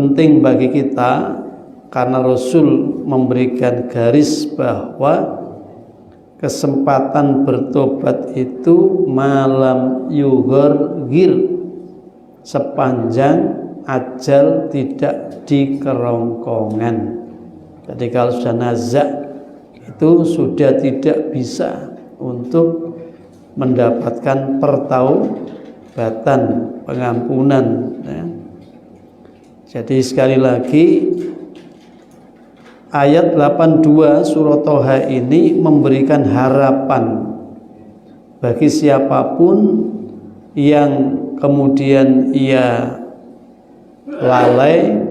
penting bagi kita karena Rasul memberikan garis bahwa kesempatan bertobat itu malam yughir, sepanjang ajal tidak dikerongkongan. Jadi kalau sudah nazak itu sudah tidak bisa untuk mendapatkan pertaubatan, pengampunan ya. Jadi sekali lagi ayat 82 surah Toha ini memberikan harapan bagi siapapun yang kemudian ia lalai,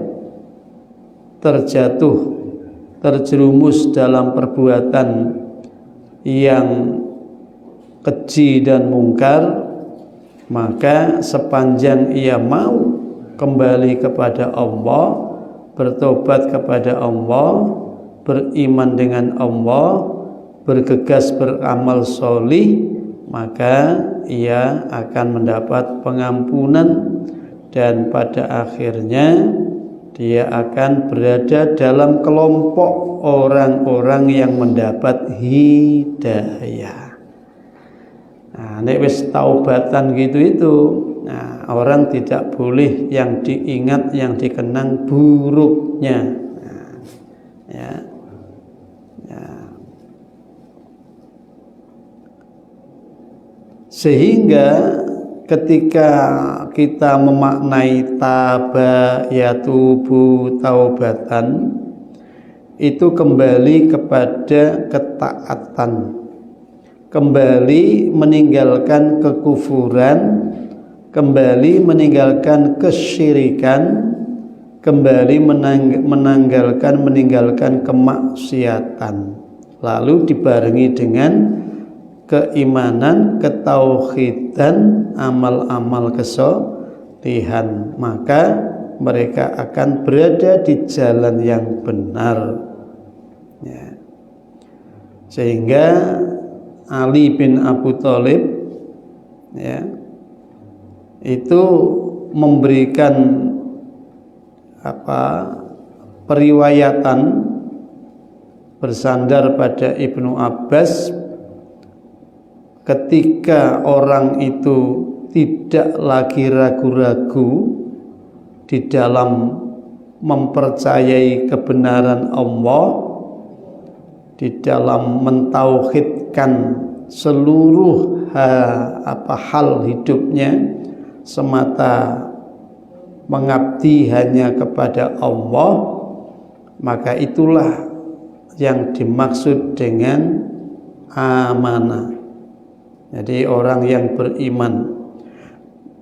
terjatuh, terjerumus dalam perbuatan yang keji dan mungkar, maka sepanjang ia mau kembali kepada Allah, bertobat kepada Allah, beriman dengan Allah, bergegas beramal solih, maka ia akan mendapat pengampunan dan pada akhirnya dia akan berada dalam kelompok orang-orang yang mendapat hidayah. Nah, nek wis taubatan gitu itu, nah, orang tidak boleh yang diingat, yang dikenang buruknya. Nah, ya. Sehingga ketika kita memaknai taba yatubu taubatan, itu kembali kepada ketaatan, kembali meninggalkan kekufuran, kembali meninggalkan kesyirikan, kembali meninggalkan kemaksiatan, lalu dibarengi dengan keimanan, ketauhidan, amal-amal kesolihan, maka mereka akan berada di jalan yang benar ya. Sehingga Ali bin Abu Thalib ya, itu memberikan periwayatan bersandar pada Ibnu Abbas, ketika orang itu tidak lagi ragu-ragu di dalam mempercayai kebenaran Allah, di dalam mentauhidkan seluruh hal hidupnya semata mengabdi hanya kepada Allah, maka itulah yang dimaksud dengan amanah. Jadi orang yang beriman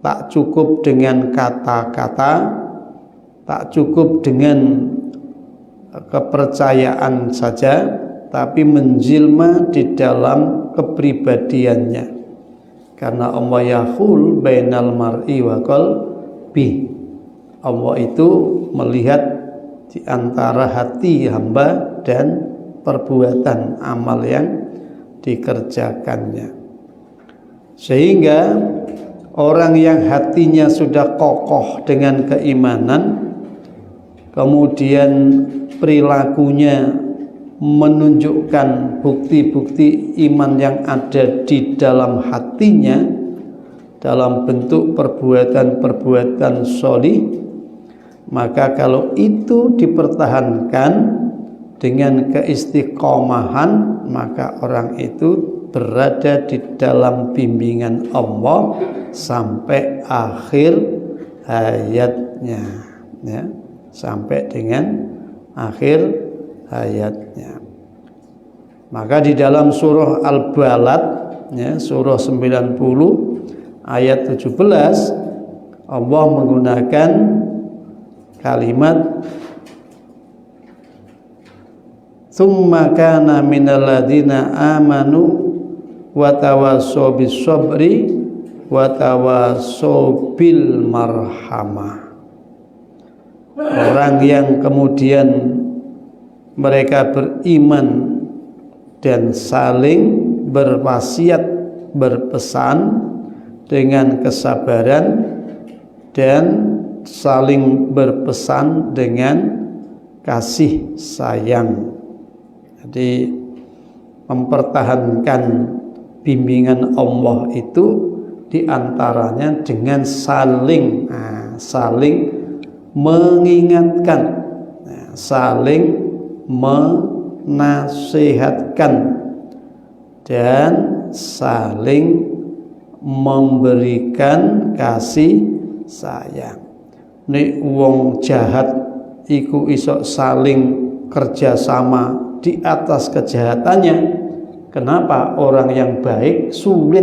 tak cukup dengan kata-kata, tak cukup dengan kepercayaan saja, tapi menjelma di dalam kepribadiannya. Karena Allah yahul bainal mar'i wa qalbi. Allah itu melihat di antara hati hamba dan perbuatan amal yang dikerjakannya. Sehingga orang yang hatinya sudah kokoh dengan keimanan, kemudian perilakunya menunjukkan bukti-bukti iman yang ada di dalam hatinya dalam bentuk perbuatan-perbuatan sholih, maka kalau itu dipertahankan dengan keistiqomahan, maka orang itu berada di dalam bimbingan Allah sampai akhir hayatnya ya, sampai dengan akhir hayatnya. Maka di dalam surah Al-Balad ya, surah 90 ayat 17, Allah menggunakan kalimat tsumma kana minal ladzina amanu wa tawassaw bis sabri wa tawassaw bil marhamah. Orang yang kemudian mereka beriman dan saling berwasiat, berpesan dengan kesabaran dan saling berpesan dengan kasih sayang. Jadi mempertahankan bimbingan Allah itu diantaranya dengan saling mengingatkan, saling menasihatkan, dan saling memberikan kasih sayang. Nek wong jahat iku iso saling kerjasama di atas kejahatannya, kenapa orang yang baik sulit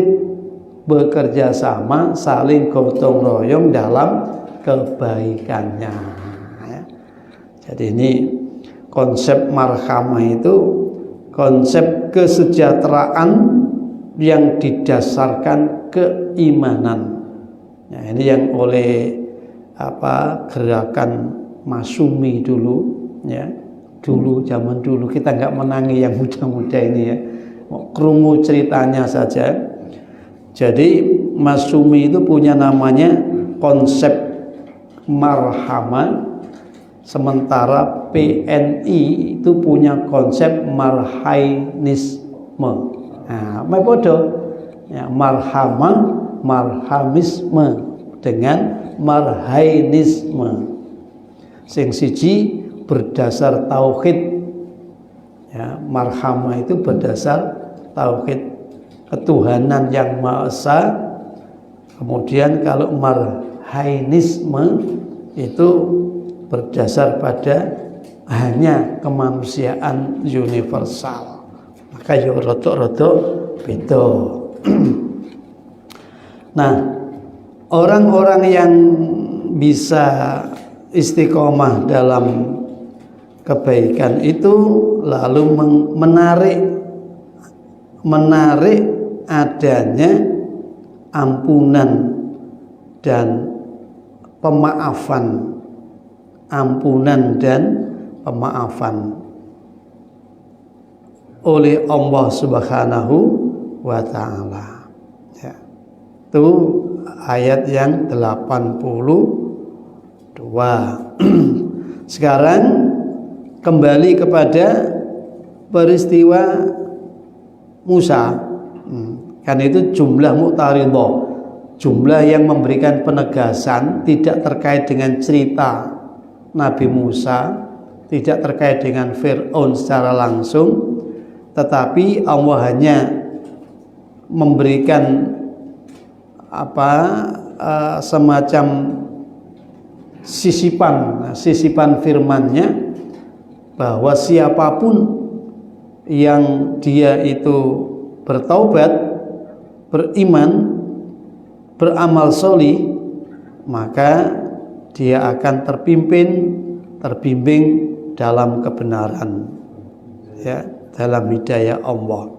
bekerja sama saling gotong royong dalam kebaikannya? Jadi ini konsep marhamah itu konsep kesejahteraan yang didasarkan keimanan. Ini yang oleh gerakan Masumi dulu, ya. Dulu, zaman dulu kita nggak menangi yang muda-muda ini, ya. Krungu ceritanya saja. Jadi Masumi itu punya namanya konsep marhamah, sementara PNI itu punya konsep marhainisme. Nah, ya, marhamah, marhamisme dengan marhainisme. Sing siji berdasar tauhid, ya, marhamah itu berdasar tauhid ketuhanan yang Maha Esa. Kemudian kalau marhainisme itu berdasar pada hanya kemanusiaan universal. Maka yo rodok-rodok beda. Nah, orang-orang yang bisa istiqomah dalam kebaikan itu lalu menarik adanya ampunan dan pemaafan, oleh Allah Subhanahu wa Ta'ala, ya. Itu ayat yang 82. Sekarang kembali kepada peristiwa Musa. Kan itu jumlah mu'taridhah, jumlah yang memberikan penegasan, tidak terkait dengan cerita Nabi Musa, tidak terkait dengan Fir'aun secara langsung, tetapi Allah hanya memberikan semacam sisipan firman-Nya bahwa siapapun yang dia itu bertaubat, beriman, beramal sholih, maka dia akan terbimbing dalam kebenaran, ya, dalam hidayah Allah.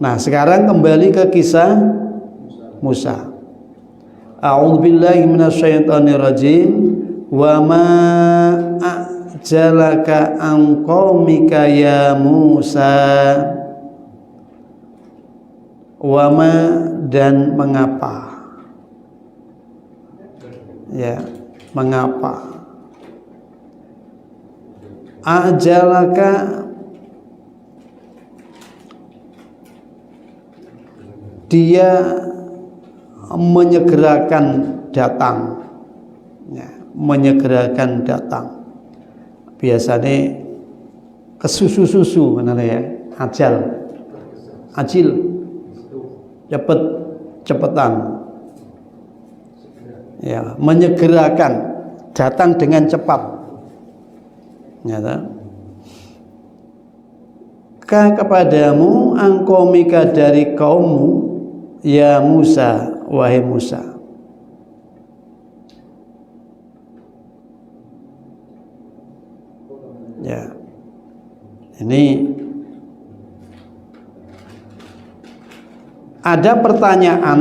Nah, sekarang kembali ke kisah Musa. A'udzubillahi minasyaitonirrajim. Wa ma a'jalaka an qaumika ya Musa. Wa ma, dan mengapa, ya, mengapa. A'jalaka, dia menyegerakan datang, ya, menyegerakan datang. Biasanya kesusu-susu, benar ya, ajil, cepetan, ya, menyegerakan, datang dengan cepat, ya, kepadamu angkomika dari kaummu ya Musa, wahai Musa. Ya, ini ada pertanyaan,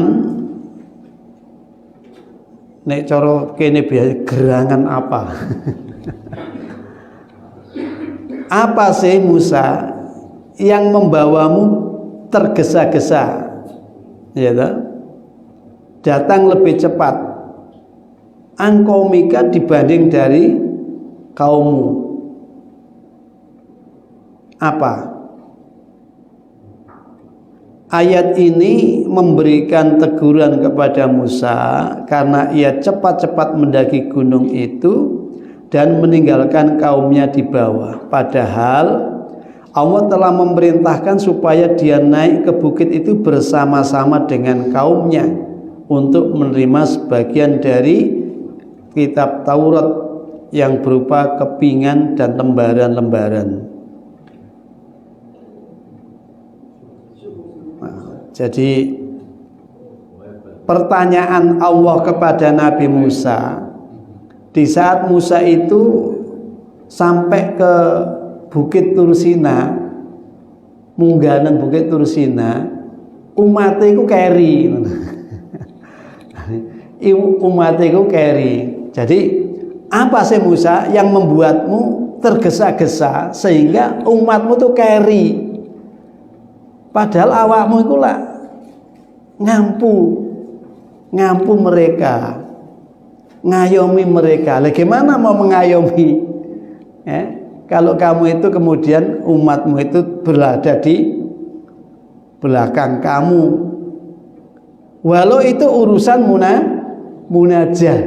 nek cara kene biasa, gerangan apa? Apa sih Musa yang membawamu tergesa-gesa, ya, datang lebih cepat? angkaumika dibanding dari kaummu. Apa? Ayat ini memberikan teguran kepada Musa karena ia cepat-cepat mendaki gunung itu dan meninggalkan kaumnya di bawah. Padahal Allah telah memerintahkan supaya dia naik ke bukit itu bersama-sama dengan kaumnya untuk menerima sebagian dari kitab Taurat yang berupa kepingan dan lembaran-lembaran. Jadi pertanyaan Allah kepada Nabi Musa di saat Musa itu sampai ke Bukit Tursina, munggah nang Bukit Tursina, umat iku keri. Umat iku keri. Jadi apa sih Musa yang membuatmu tergesa-gesa sehingga umatmu tuh keri? Padahal awakmu iku lah ngampu mereka, ngayomi mereka. Lah gimana mau mengayomi? Kalau kamu itu kemudian umatmu itu berada di belakang kamu, walau itu urusan munajah,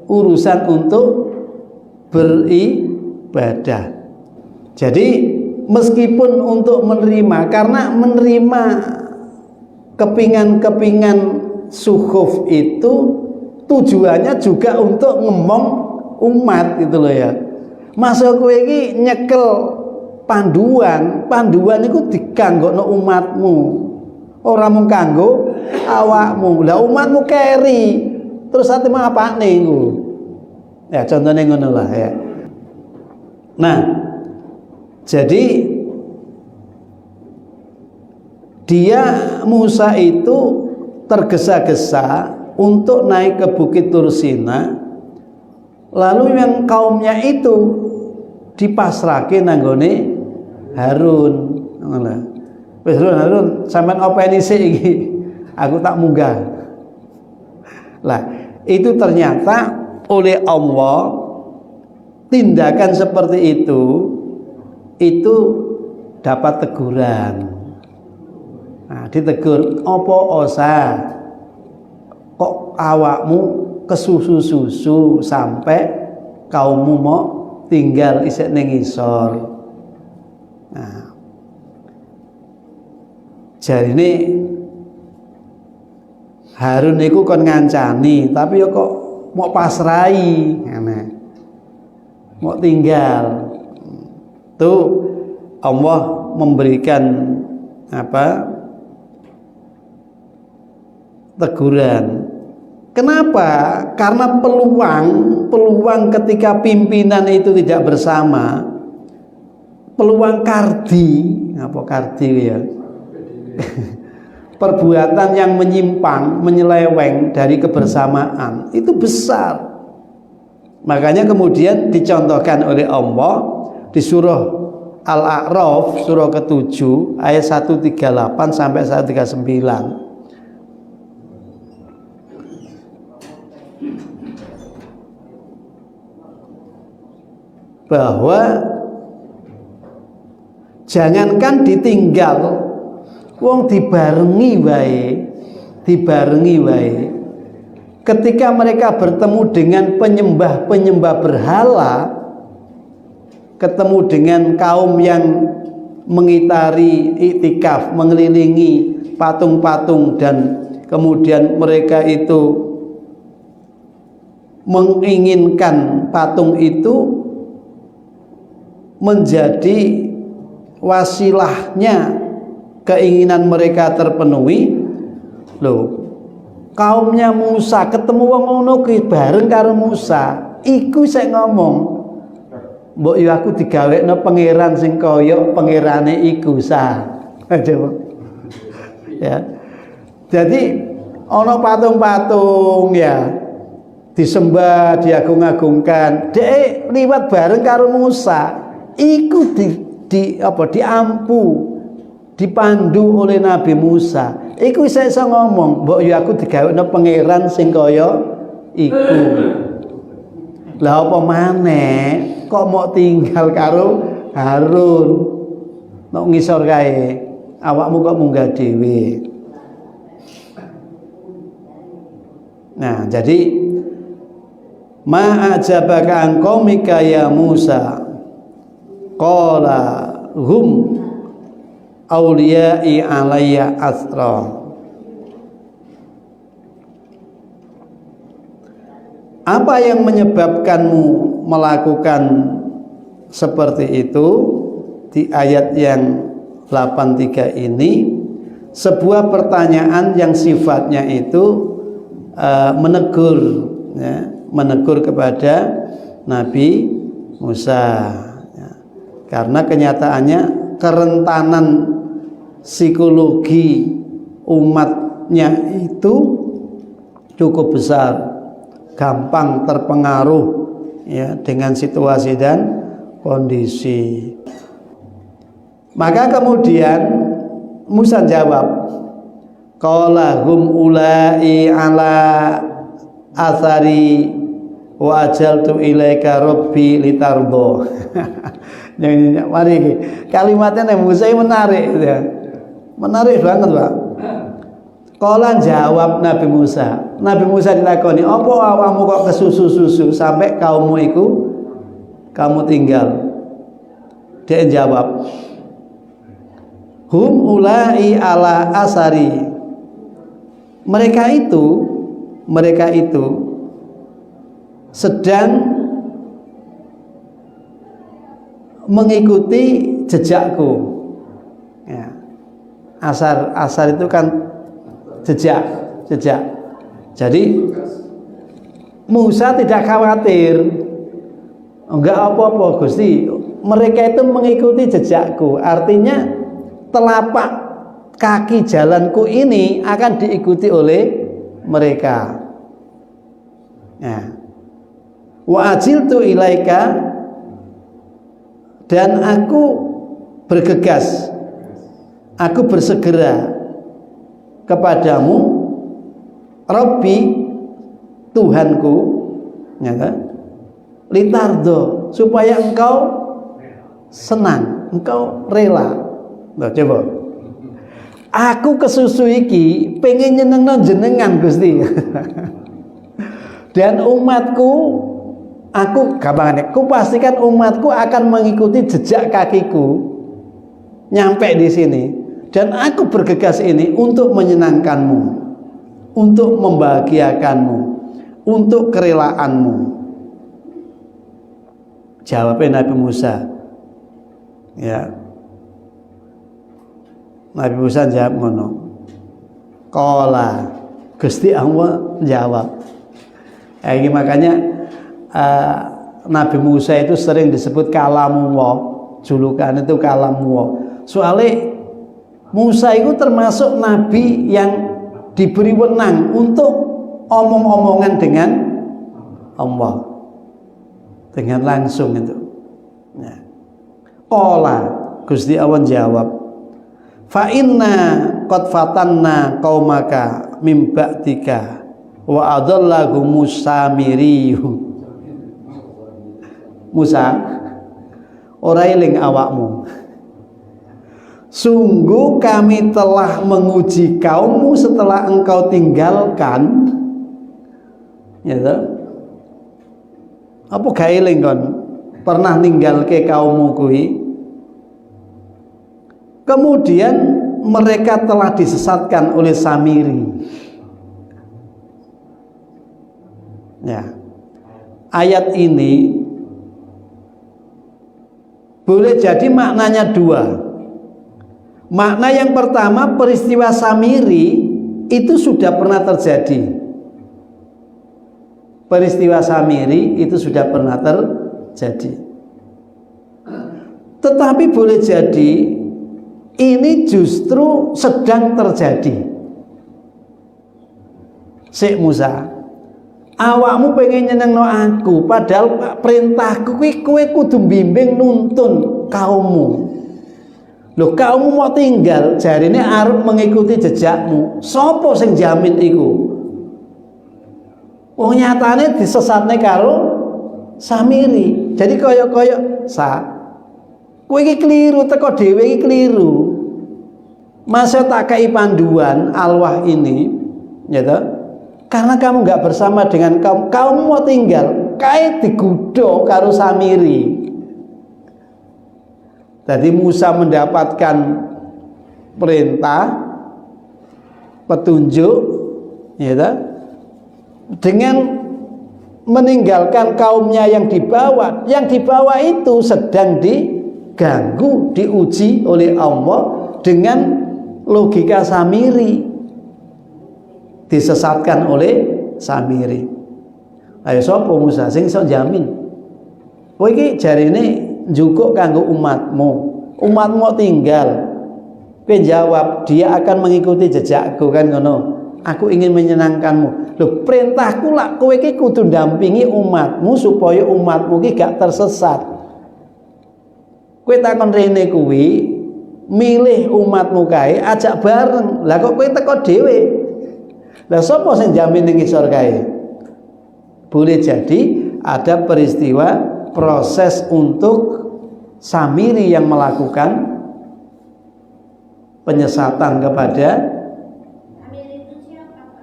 urusan untuk beribadah. Jadi meskipun untuk menerima, karena menerima kepingan-kepingan suhuf itu tujuannya juga untuk ngomong umat gitu loh ya. Masa kowe iki nyekel panduan itu dikanggokno umatmu, ora mung kanggo awakmu. Lah umatmu keri, terus ati mah apane iku? Ya contohnya ngono lah ya. Nah, jadi dia Musa itu tergesa-gesa untuk naik ke Bukit Tursina, lalu yang kaumnya itu dipasrahke nanggone Harun. Wis Harun, sampean openi sik iki. Aku tak munggah. Lah, itu ternyata oleh Allah tindakan seperti itu dapat teguran. Nah, ditegur, apa osa kok awakmu kesusu-susu sampai kaummu mau tinggal isek ning isor. Nah, jarine Harun niku kon ngancani, tapi yo kok mau pasrai, ngene. Mau tinggal. Tuh Allah memberikan teguran. Kenapa? Karena peluang ketika pimpinan itu tidak bersama, peluang kardi ya, perbuatan yang menyimpang, menyeleweng dari kebersamaan itu besar. Makanya kemudian dicontohkan oleh Allah di surah Al-A'raf, surah ke-7 ayat 138 sampai 139. Bahwa jangankan ditinggal, wong dibarengi wae. Ketika mereka bertemu dengan penyembah berhala, ketemu dengan kaum yang mengitari iktikaf, mengelilingi patung-patung, dan kemudian mereka itu menginginkan patung itu menjadi wasilahnya keinginan mereka terpenuhi. Loh, kaumnya Musa ketemu wong ngono kuwi bareng karo Musa, iku sik ngomong, mbok yo aku digawekno pangeran sing kaya pangerane iku sah. Ya. Jadi ana patung-patung ya disembah, diagung-agungkan. Dhek liwat bareng karo Musa. Iku diampu, dipandu oleh Nabi Musa. Iku iso ngomong, mbok yo aku digawekno pangeran sing kaya iku. Lah apa maneh kok mau tinggal karo Harun nok ngisor kae, awakmu kok munggah dhewe. Nah, jadi ma'ajabaka an qaumika ya Musa qala hum awliyai alayya asra. Apa yang menyebabkanmu melakukan seperti itu? Di ayat yang 83 ini sebuah pertanyaan yang sifatnya itu menegur, ya, menegur kepada Nabi Musa, ya. Karena kenyataannya kerentanan psikologi umatnya itu cukup besar, gampang terpengaruh, ya, dengan situasi dan kondisi. Maka kemudian Musa jawab, qala hum ulai ala athari wa ajaltu ilaika rabbi litardo. Mari iki kalimatnya Musa menarik, ya. Menarik banget, Pak. Qala jawab Nabi Musa. Nabi Musa dilakoni, "Apa awakmu kok kesusu-susu sampai kaummu iku kamu tinggal?" Dia jawab, hum ulai ala asari. Mereka itu sedang mengikuti jejakku, ya. Asar itu kan jejak. Jadi Musa tidak khawatir, enggak apa-apa Gusti, mereka itu mengikuti jejakku, artinya telapak kaki jalanku ini akan diikuti oleh mereka. Ya. Wa ajiltu ilaika, dan aku bergegas, aku bersegera kepadamu, Rabbi, Tuhanku, ya kan? Litardo, supaya engkau senang, engkau rela. Loh, coba. Aku kesusu iki pengen nyenengno jenengan Gusti. Dan umatku, aku gampangane, ku pastikan umatku akan mengikuti jejak kakiku nyampe di sini. Dan aku bergegas ini untuk menyenangkanmu, untuk membahagiakanmu, untuk kerelaanmu. Jawabnya Nabi Musa, ya. Nabi Musa jawab ngono. Qala, Gusti Allah jawab. Ini makanya Nabi Musa itu sering disebut kalamullah, julukan itu kalamullah. Soalnya Musa itu termasuk nabi yang diberi wenang untuk omong-omongan dengan Allah, dengan langsung itu. Ya. Qala, Gusti Allah jawab, fa inna qad fatanna qaumaka mim ba'dika wa adallahum samiri. Musa, ora eling awakmu, sungguh kami telah menguji kaummu setelah engkau tinggalkan. Ya toh? Apa gak eling kon pernah ninggalke kaummu kuwi? Kemudian mereka telah disesatkan oleh Samiri. Ya. Ayat ini boleh jadi maknanya dua. Makna yang pertama, peristiwa Samiri itu sudah pernah terjadi. Peristiwa Samiri itu sudah pernah terjadi. Tetapi boleh jadi ini justru sedang terjadi. Sik Musa, awakmu pengen nyenengno aku, padahal perintahku kuwi kowe kudu bimbing nuntun kaummu. Loh, kaummu mau tinggal, jarine arep mengikuti jejakmu. Sopo sing jamin iku? Wong nyatane disesatne karo Samiri. Jadi koyok-koyok kowe iki keliru, teko dhewe iki keliru. Masa tak kei panduan alwah ini, ya toh? Karena kamu nggak bersama dengan kaum mau tinggal, kae digudo karo Samiri. Jadi Musa mendapatkan perintah, petunjuk, ya toh? Dengan meninggalkan kaumnya yang dibawa itu sedang diganggu, diuji oleh Allah dengan logika Samiri, disesatkan oleh Samiri. Ayo sapa Musa sing iso jamin kowe iki jarine njukuk kanggo umatmu tinggal, kowe jawab dia akan mengikuti jejakku kan ngono. Aku ingin menyenangkanmu. Loh, perintahku lah kowe iki kudu ndampingi umatmu supaya umatmu iki gak tersesat. Kowe takon rene kuwi milih umatmu kae ajak bareng. Lah kok kowe teko dhewe. Lah sapa sing jamin ning isor kae? Boleh jadi ada peristiwa proses untuk Samiri yang melakukan penyesatan kepada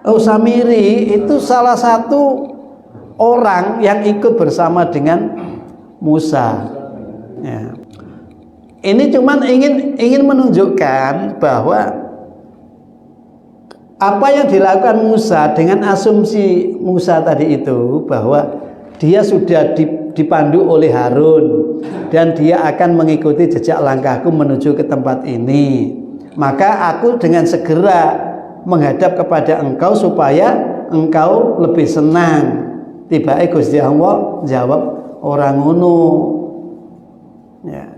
Samiri itu salah satu orang yang ikut bersama dengan Musa. Ya. Ini cuman ingin menunjukkan bahwa apa yang dilakukan Musa dengan asumsi Musa tadi itu bahwa dia sudah dipandu oleh Harun dan dia akan mengikuti jejak langkahku menuju ke tempat ini. Maka aku dengan segera menghadap kepada engkau supaya engkau lebih senang. Tiba-tiba Gusti Allah jawab orang ngono. Ya.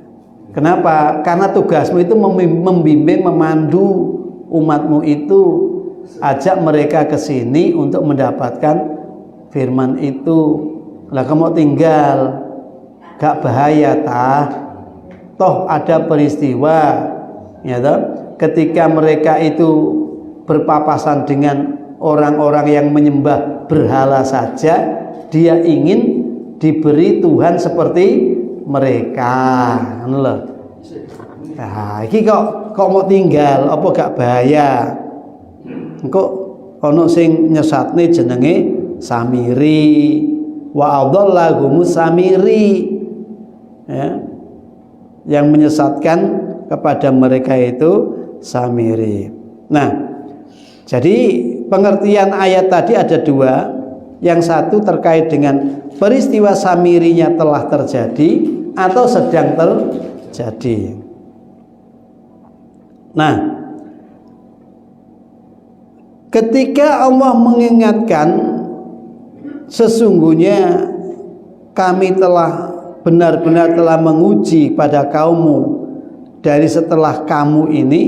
Kenapa? Karena tugasmu itu membimbing, memandu umatmu itu, ajak mereka ke sini untuk mendapatkan firman itu. Lah kamu tinggal, gak bahaya toh ada peristiwa, ya toh, ketika mereka itu berpapasan dengan orang-orang yang menyembah berhala saja, dia ingin diberi Tuhan seperti mereka. Nah, iki kok mau tinggal apa gak bahaya? Engko ono sing nyesatne jenenge Samiri. Wa adhallahumus Samiri. Ya. Yang menyesatkan kepada mereka itu Samiri. Nah, jadi pengertian ayat tadi ada dua. Yang satu terkait dengan peristiwa Samirinya telah terjadi atau sedang terjadi. Nah, ketika Allah mengingatkan sesungguhnya kami telah benar-benar telah menguji pada kaummu dari setelah kamu ini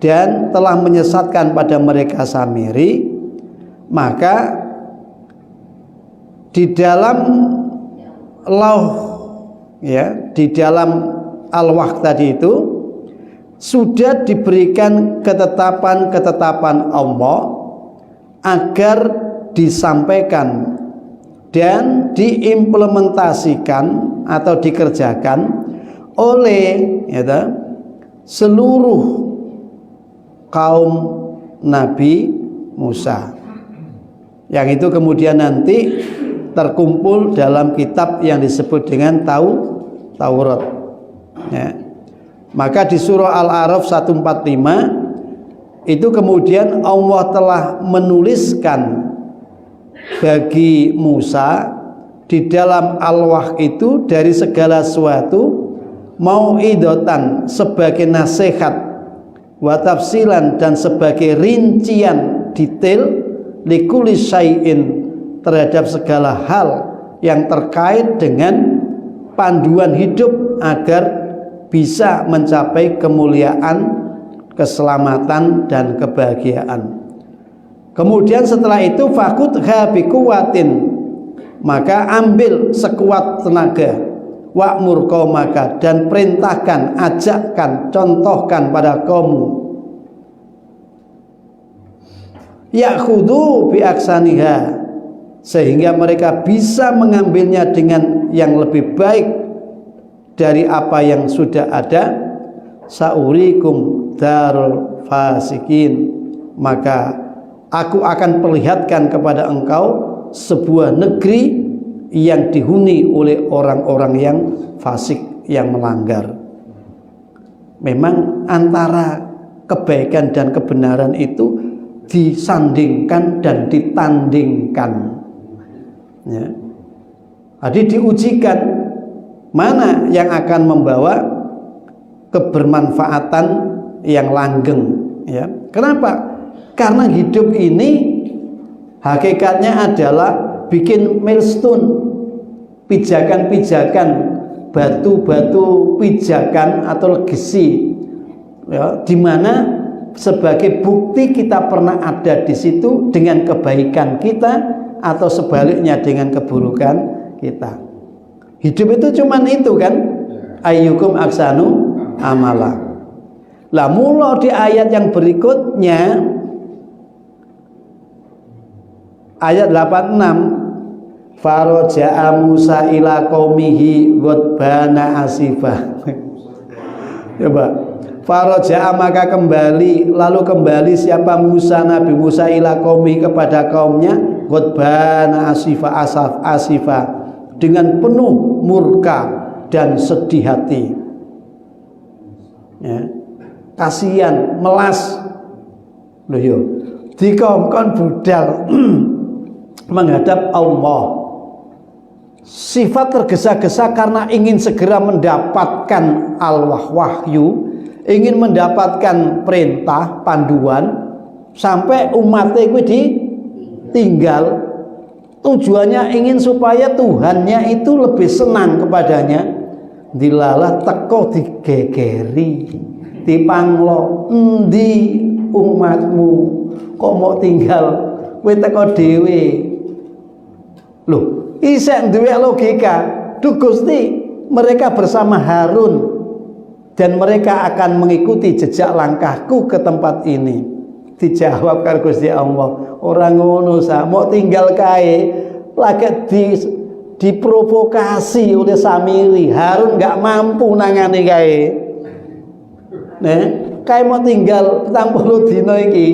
dan telah menyesatkan pada mereka Samiri, maka di dalam lauh, ya, di dalam al-wah tadi itu sudah diberikan ketetapan Allah agar disampaikan dan diimplementasikan atau dikerjakan oleh, ya, seluruh kaum Nabi Musa, yang itu kemudian nanti terkumpul dalam kitab yang disebut dengan Taurat. Ya. Maka di surah Al-A'raf 145 itu kemudian Allah telah menuliskan bagi Musa di dalam al-wah itu dari segala sesuatu mau'idatan sebagai nasihat, wa tafsilan dan sebagai rincian detail, likulli syai'in terhadap segala hal yang terkait dengan panduan hidup agar bisa mencapai kemuliaan, keselamatan dan kebahagiaan. Kemudian setelah itu fakudha biquwatin, maka ambil sekuat tenaga, wa'mur qaumaka dan perintahkan, ajakkan, contohkan pada kaummu, ya'khudhu bi aksaniha, sehingga mereka bisa mengambilnya dengan yang lebih baik dari apa yang sudah ada. Saurikum darul fasikin, maka aku akan perlihatkan kepada engkau sebuah negeri yang dihuni oleh orang-orang yang fasik, yang melanggar. Memang antara kebaikan dan kebenaran itu disandingkan dan ditandingkan, ya. Jadi diujikan mana yang akan membawa kebermanfaatan yang langgeng, ya. Kenapa? Karena hidup ini hakikatnya adalah bikin milestone, pijakan-pijakan, batu-batu pijakan atau legasi, ya, di mana sebagai bukti kita pernah ada di situ dengan kebaikan kita atau sebaliknya dengan keburukan kita. Hidup itu cuman itu kan, ayyukum aksanu amala. Lah mula di ayat yang berikutnya, ayat 86, faraja'a Musa ila qaumihi ghadbana asifah. Coba, faraja'a maka kembali, lalu kembali siapa Musa, Nabi Musa ila qaumi kepada kaumnya, ghadbana asifah, asifah, dengan penuh murka dan sedih hati, ya. Kasihan, melas. Loh yo, dikongkon budal menghadap Allah. Sifat tergesa-gesa karena ingin segera mendapatkan wahyu, ingin mendapatkan perintah, panduan, sampai umatnya itu ditinggal. Tujuannya ingin supaya Tuhannya itu lebih senang kepadanya. Dilalah teko digegeri, dipanglo, endi umatmu kok mau tinggal kowe teko dhewe. Loh, isek duwe logika. Duh Gusti, mereka bersama Harun dan mereka akan mengikuti jejak langkahku ke tempat ini. Dijawab karo Gusti Allah, ora ngono sa, mau tinggal kae. Lagi diprovokasi oleh Samiri. Harun nggak mampu nangani kae. Nah, kae mau tinggal 40 dino iki.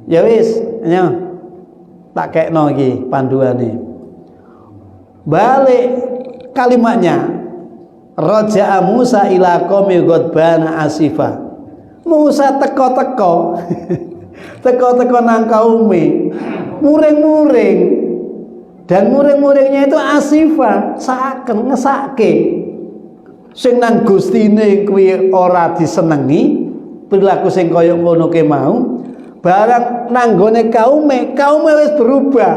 Ya wis, ya. Tak kekno iki panduane. Balik kalimatnya. Raja'a Musa ila qaumi ghadbana asifa. Musa teko-teko. Teko-teko nang kaume. Muring-muring. Dan muring-muringnya itu asifa, saken ngesake. Sing nang gustine kuwi ora disenengi, perilaku sing kaya ngono ke mau, barang nanggone kaume wis berubah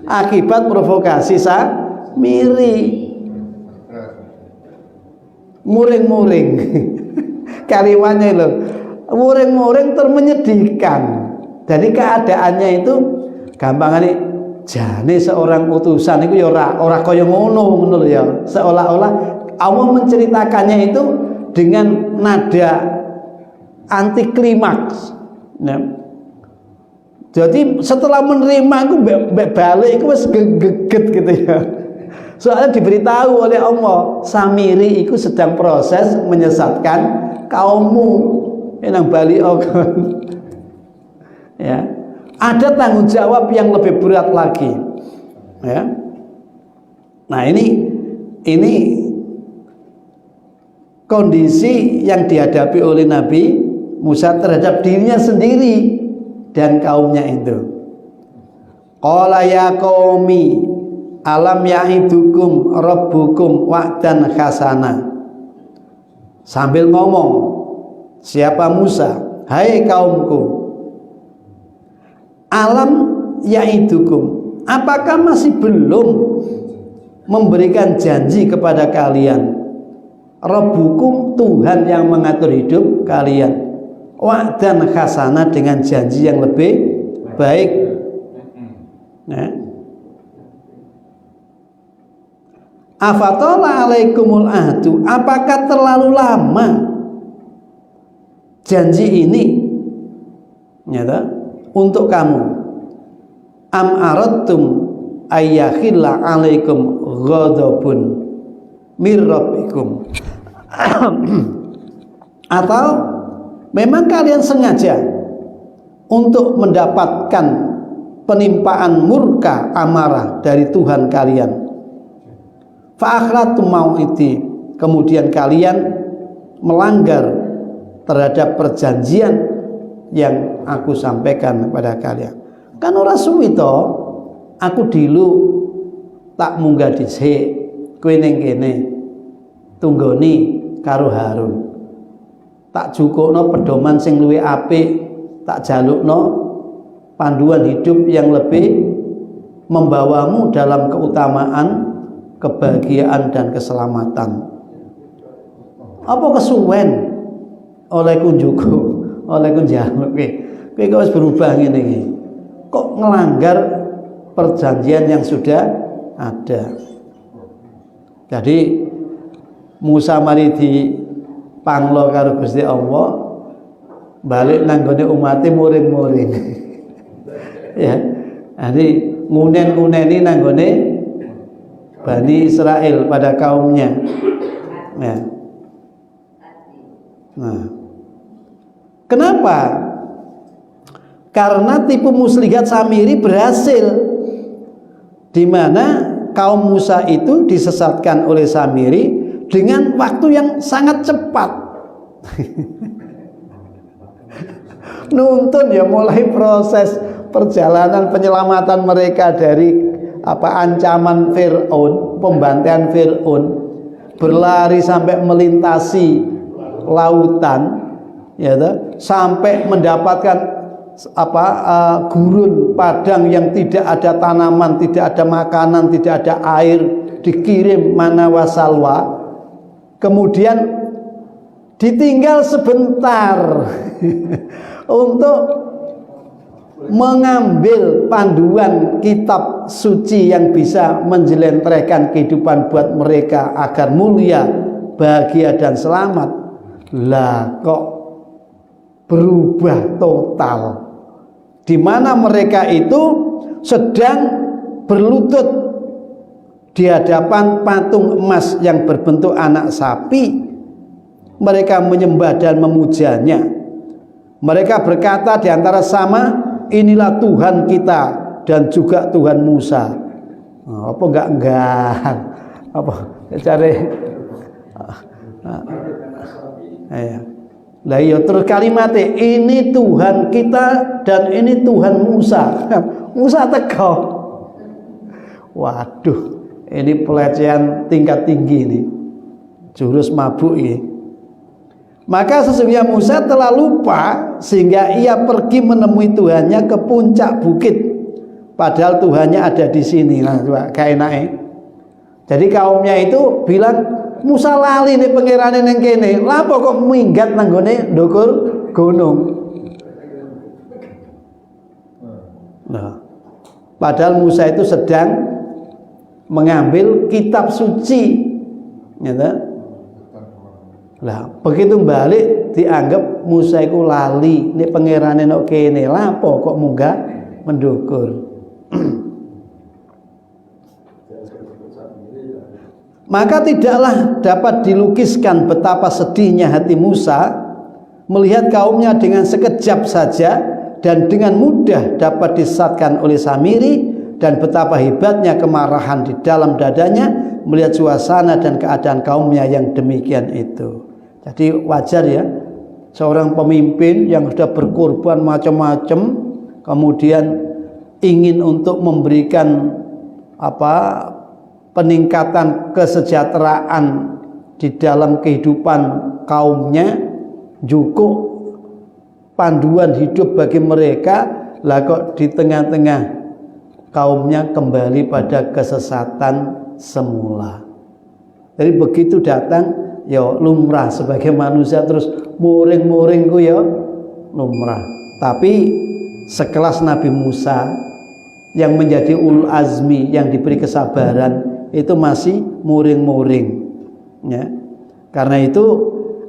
akibat provokasi Samiri. Muring-muring kalimatnya loh, muring-muring termenyedihkan. Jadi keadaannya itu gampangane jane seorang utusan itu ya ora kaya ngono lho ya, seolah-olah Allah menceritakannya itu dengan nada anti klimaks. Nah, jadi setelah menerima aku balik aku wis geget gitu ya. Soalnya diberitahu oleh Allah, Samiri itu sedang proses menyesatkan kaummu yang bali okon. Ya, ada tanggung jawab yang lebih berat lagi. Ya, nah ini kondisi yang dihadapi oleh Nabi Musa terhadap dirinya sendiri dan kaumnya itu. Qala ya qaumi alam ya'idukum rabbukum wa'dan hasana. Sambil ngomong siapa Musa, hai kaumku, alam ya'idukum, apakah masih belum memberikan janji kepada kalian, rabbukum, Tuhan yang mengatur hidup kalian, wa'dan hasana, dengan janji yang lebih baik. Nah, afatala alaikumul ahdu, apakah terlalu lama janji ini, nyata, untuk kamu. Am aradtum ayyakhilla alaikum ghadabun mir rabbikum. Atau memang kalian sengaja untuk mendapatkan penimpaan murka amarah dari Tuhan kalian. Fa akhlatum mau'idi, kemudian kalian melanggar terhadap perjanjian yang aku sampaikan kepada kalian. Kan ora suwi to aku dilu tak munggah dhisik kowe ning kene tunggoni karo Harun. Tak jukukno pedoman sing luwih apik, tak jalukno panduan hidup yang lebih membawamu dalam keutamaan, kebahagiaan dan keselamatan. Apa kesuwen oleh kunjuku, oleh kunjaluk kowe kok wis berubah ngene iki. Kok ngelanggar perjanjian yang sudah ada. Jadi Musa mari di panglo karo Gusti Allah, balik nanggone umate muring-muring. Ya. Jadi ngunen-nguneni nanggone Bani Israel pada kaumnya. Ya. Nah. Kenapa? Karena tipu muslihat Samiri berhasil, di mana kaum Musa itu disesatkan oleh Samiri dengan waktu yang sangat cepat. Nuntun ya mulai proses perjalanan penyelamatan mereka dari ancaman Fir'aun, pembantaian Fir'aun, berlari sampai melintasi lautan, ya sampai mendapatkan gurun padang yang tidak ada tanaman, tidak ada makanan, tidak ada air, dikirim mana wasalwa. Kemudian ditinggal sebentar untuk mengambil panduan kitab suci yang bisa menjelentrehkan kehidupan buat mereka agar mulia, bahagia dan selamat. Lah kok berubah total, di mana mereka itu sedang berlutut di hadapan patung emas yang berbentuk anak sapi. Mereka menyembah dan memujanya. Mereka berkata di antara sama, inilah Tuhan kita dan juga Tuhan Musa. Apa enggak apa cari lah iya terus kalimatnya ini Tuhan kita dan ini Tuhan Musa. Musa teko. Waduh, ini pelecehan tingkat tinggi ini, jurus mabuk ini. Maka sesungguhnya Musa telah lupa sehingga ia pergi menemui Tuhannya ke puncak bukit, padahal Tuhannya ada di sini. Nah, kayak enake. Jadi kaumnya itu bilang, Musa lali nih pengirane neng kene, lapo kok minggat nanggone ndukur gunung. Nah, padahal Musa itu sedang mengambil kitab suci, gitu. Lah begitu balik dianggap Musa iku lali, nek pangerane nek kene lapo kok munggah mendukur. Maka tidaklah dapat dilukiskan betapa sedihnya hati Musa melihat kaumnya dengan sekejap saja dan dengan mudah dapat disesatkan oleh Samiri, dan betapa hebatnya kemarahan di dalam dadanya melihat suasana dan keadaan kaumnya yang demikian itu. Jadi wajar ya, seorang pemimpin yang sudah berkorban macam-macam kemudian ingin untuk memberikan peningkatan kesejahteraan di dalam kehidupan kaumnya, cukup panduan hidup bagi mereka, lah kok di tengah-tengah kaumnya kembali pada kesesatan semula. Jadi begitu datang ya lumrah sebagai manusia, terus muring-muring ku ya lumrah. Tapi sekelas Nabi Musa yang menjadi ulul azmi, yang diberi kesabaran, itu masih muring-muring ya. Karena itu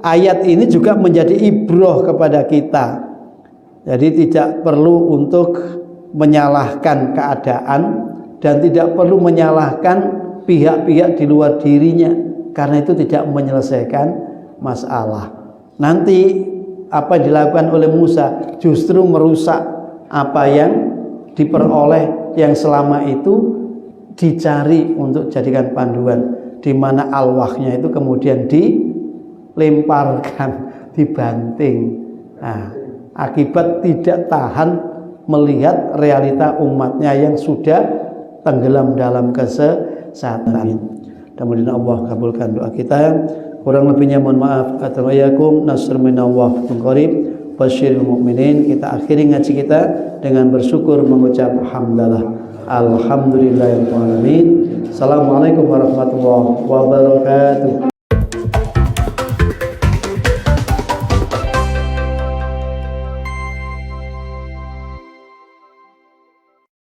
ayat ini juga menjadi ibroh kepada kita Jadi tidak perlu untuk menyalahkan keadaan dan tidak perlu menyalahkan pihak-pihak di luar dirinya, karena itu tidak menyelesaikan masalah. Nanti apa yang dilakukan oleh Musa justru merusak apa yang diperoleh, yang selama itu dicari untuk jadikan panduan, di mana alwahnya itu kemudian dilemparkan, dibanting. Nah, akibat tidak tahan melihat realita umatnya yang sudah tenggelam dalam kesesatan. Mudah-mudahan Allah kabulkan doa kita. Kurang lebihnya mohon maaf. Assalamualaikum nasrullah qarib basyiril mukminin. Kita akhiri ngaji kita dengan bersyukur mengucap hamdalah. Alhamdulillahirabbil alamin. Assalamualaikum warahmatullahi wabarakatuh.